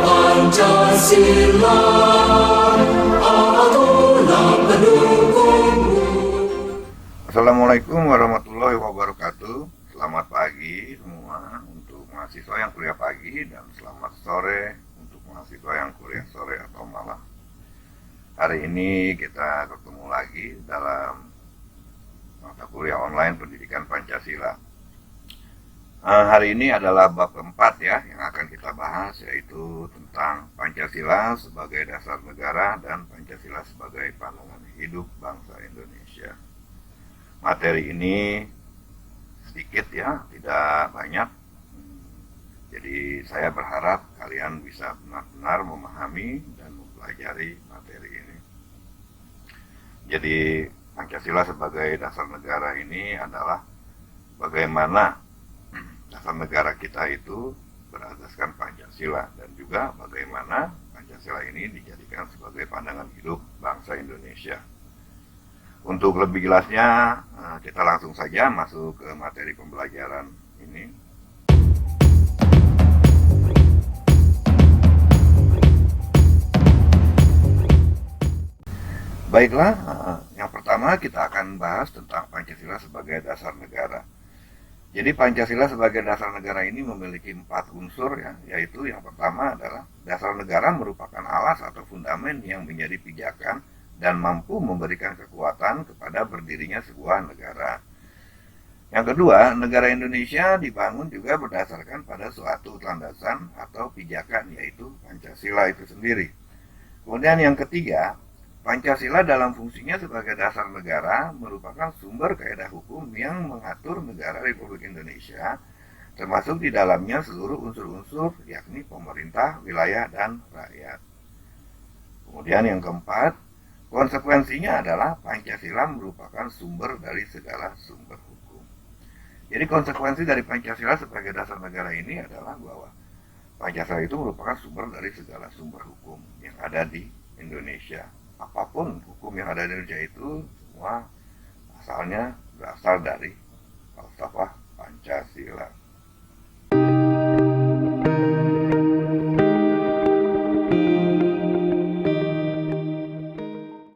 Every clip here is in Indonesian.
Pancasila, akulah pendukungmu. Assalamualaikum warahmatullahi wabarakatuh. Selamat pagi semua untuk mahasiswa yang kuliah pagi dan selamat sore untuk mahasiswa yang kuliah sore atau malam. Hari ini kita ketemu lagi dalam mata kuliah online pendidikan Pancasila. Hari ini adalah bab keempat ya yang akan kita bahas, yaitu tentang Pancasila sebagai dasar negara dan Pancasila sebagai pandangan hidup bangsa Indonesia. Materi ini sedikit ya, tidak banyak. Jadi saya berharap kalian bisa benar-benar memahami dan mempelajari materi ini. Jadi Pancasila sebagai dasar negara ini adalah bagaimana dasar negara kita itu berasaskan Pancasila, dan juga bagaimana Pancasila ini dijadikan sebagai pandangan hidup bangsa Indonesia. Untuk lebih jelasnya, kita langsung saja masuk ke materi pembelajaran ini. Baiklah, yang pertama kita akan bahas tentang Pancasila sebagai dasar negara. Jadi Pancasila sebagai dasar negara ini memiliki 4 unsur ya, yaitu yang pertama adalah dasar negara merupakan alas atau fundamen yang menjadi pijakan dan mampu memberikan kekuatan kepada berdirinya sebuah negara. Yang kedua, negara Indonesia dibangun juga berdasarkan pada suatu landasan atau pijakan, yaitu Pancasila itu sendiri. Kemudian yang ketiga, Pancasila dalam fungsinya sebagai dasar negara merupakan sumber kaedah hukum yang mengatur negara Republik Indonesia, termasuk di dalamnya seluruh unsur-unsur yakni pemerintah, wilayah, dan rakyat. Kemudian yang keempat, konsekuensinya adalah Pancasila merupakan sumber dari segala sumber hukum. Jadi konsekuensi dari Pancasila sebagai dasar negara ini adalah bahwa Pancasila itu merupakan sumber dari segala sumber hukum yang ada di Indonesia. Apapun hukum yang ada di Indonesia itu semua asalnya berasal dari falsafah Pancasila.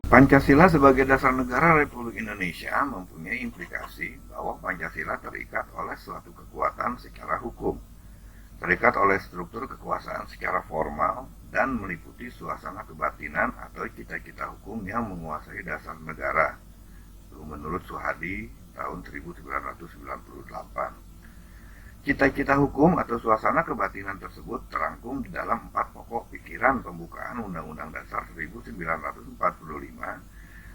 Pancasila sebagai dasar negara Republik Indonesia mempunyai implikasi bahwa Pancasila terikat oleh suatu kekuatan secara hukum, terikat oleh struktur kekuasaan secara formal, dan meliputi suasana kebatinan atau cita-cita hukum yang menguasai dasar negara. Itu menurut Suhadi tahun 1998. Cita-cita hukum atau suasana kebatinan tersebut terangkum di dalam 4 pokok pikiran pembukaan Undang-Undang Dasar 1945,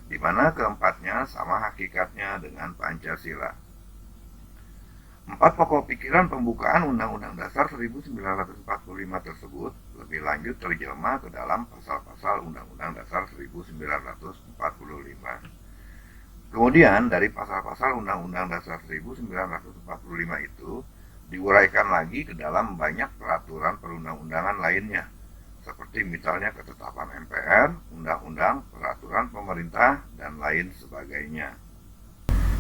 di mana keempatnya sama hakikatnya dengan Pancasila. 4 pokok pikiran pembukaan Undang-Undang Dasar 1945 tersebut lebih lanjut terjemah ke dalam pasal-pasal Undang-Undang Dasar 1945. Kemudian dari pasal-pasal Undang-Undang Dasar 1945 itu diuraikan lagi ke dalam banyak peraturan perundang-undangan lainnya, seperti misalnya ketetapan MPR, undang-undang, peraturan pemerintah, dan lain sebagainya.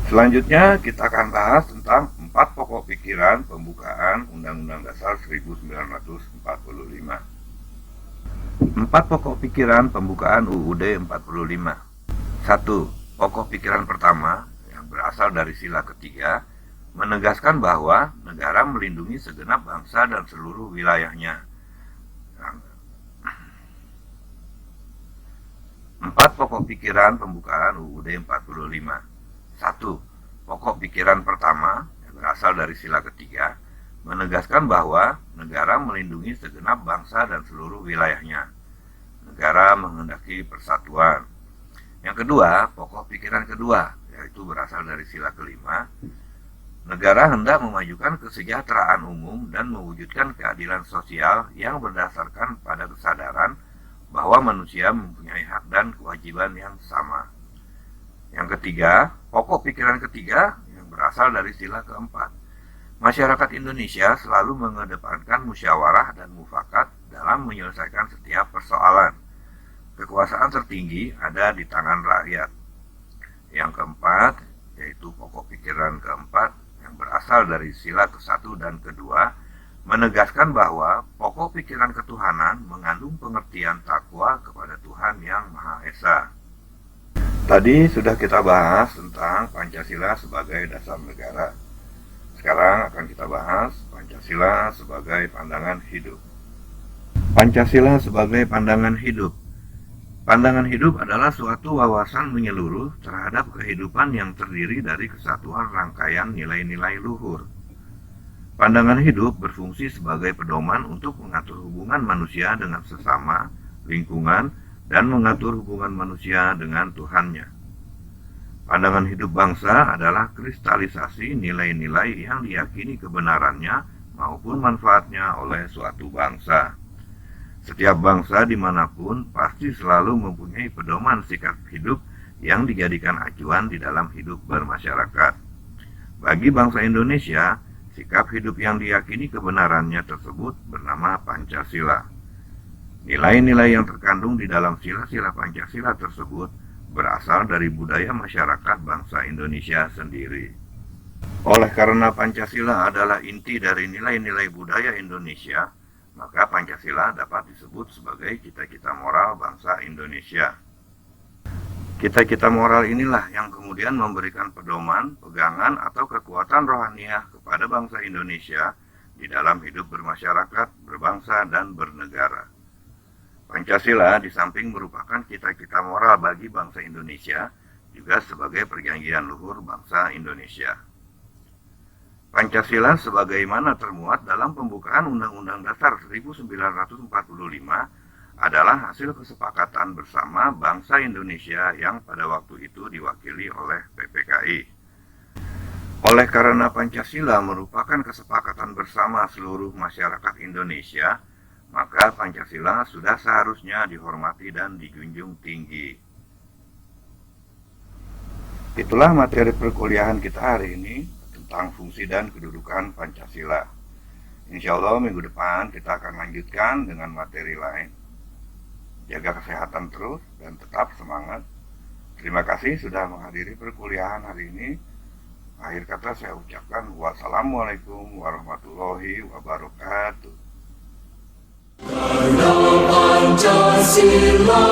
Selanjutnya kita akan bahas tentang 4 pokok pikiran pembukaan Undang-Undang Dasar 1945. 4 pokok pikiran pembukaan UUD 45. 1. Pokok pikiran pertama yang berasal dari sila ketiga menegaskan bahwa negara melindungi segenap bangsa dan seluruh wilayahnya. 4 pokok pikiran pembukaan UUD 45. 1. Pokok pikiran pertama yang berasal dari sila ketiga menegaskan bahwa negara melindungi segenap bangsa dan seluruh wilayahnya. Negara menghendaki persatuan. Yang kedua, pokok pikiran kedua, yaitu berasal dari sila kelima, negara hendak memajukan kesejahteraan umum dan mewujudkan keadilan sosial yang berdasarkan pada kesadaran bahwa manusia mempunyai hak dan kewajiban yang sama. Yang ketiga, pokok pikiran ketiga yang berasal dari sila keempat. Masyarakat Indonesia selalu mengedepankan musyawarah dan mufakat dalam menyelesaikan setiap persoalan. Kekuasaan tertinggi ada di tangan rakyat. Yang keempat, yaitu pokok pikiran keempat yang berasal dari sila ke-1 dan ke-2, menegaskan bahwa pokok pikiran ketuhanan mengandung pengertian takwa kepada Tuhan yang Maha Esa. Tadi sudah kita bahas tentang Pancasila sebagai dasar negara. Sekarang akan kita bahas Pancasila sebagai pandangan hidup. Pancasila sebagai pandangan hidup. Pandangan hidup adalah suatu wawasan menyeluruh terhadap kehidupan yang terdiri dari kesatuan rangkaian nilai-nilai luhur. Pandangan hidup berfungsi sebagai pedoman untuk mengatur hubungan manusia dengan sesama, lingkungan, dan mengatur hubungan manusia dengan Tuhannya. Pandangan hidup bangsa adalah kristalisasi nilai-nilai yang diyakini kebenarannya maupun manfaatnya oleh suatu bangsa. Setiap bangsa dimanapun pasti selalu mempunyai pedoman sikap hidup yang dijadikan acuan di dalam hidup bermasyarakat. Bagi bangsa Indonesia, sikap hidup yang diyakini kebenarannya tersebut bernama Pancasila. Nilai-nilai yang terkandung di dalam sila-sila Pancasila tersebut berasal dari budaya masyarakat bangsa Indonesia sendiri. Oleh karena Pancasila adalah inti dari nilai-nilai budaya Indonesia, maka Pancasila dapat disebut sebagai cita-cita moral bangsa Indonesia. Cita-cita moral inilah yang kemudian memberikan pedoman, pegangan, atau kekuatan rohaniah kepada bangsa Indonesia di dalam hidup bermasyarakat, berbangsa, dan bernegara. Pancasila di samping merupakan cita-cita moral bagi bangsa Indonesia, juga sebagai perjanjian luhur bangsa Indonesia. Pancasila sebagaimana termuat dalam pembukaan Undang-Undang Dasar 1945 adalah hasil kesepakatan bersama bangsa Indonesia yang pada waktu itu diwakili oleh PPKI. Oleh karena Pancasila merupakan kesepakatan bersama seluruh masyarakat Indonesia, maka Pancasila sudah seharusnya dihormati dan dijunjung tinggi. Itulah materi perkuliahan kita hari ini tentang fungsi dan kedudukan Pancasila. Insya Allah minggu depan kita akan lanjutkan dengan materi lain. Jaga kesehatan terus dan tetap semangat. Terima kasih sudah menghadiri perkuliahan hari ini. Akhir kata saya ucapkan wassalamualaikum warahmatullahi wabarakatuh. Karena Pancasila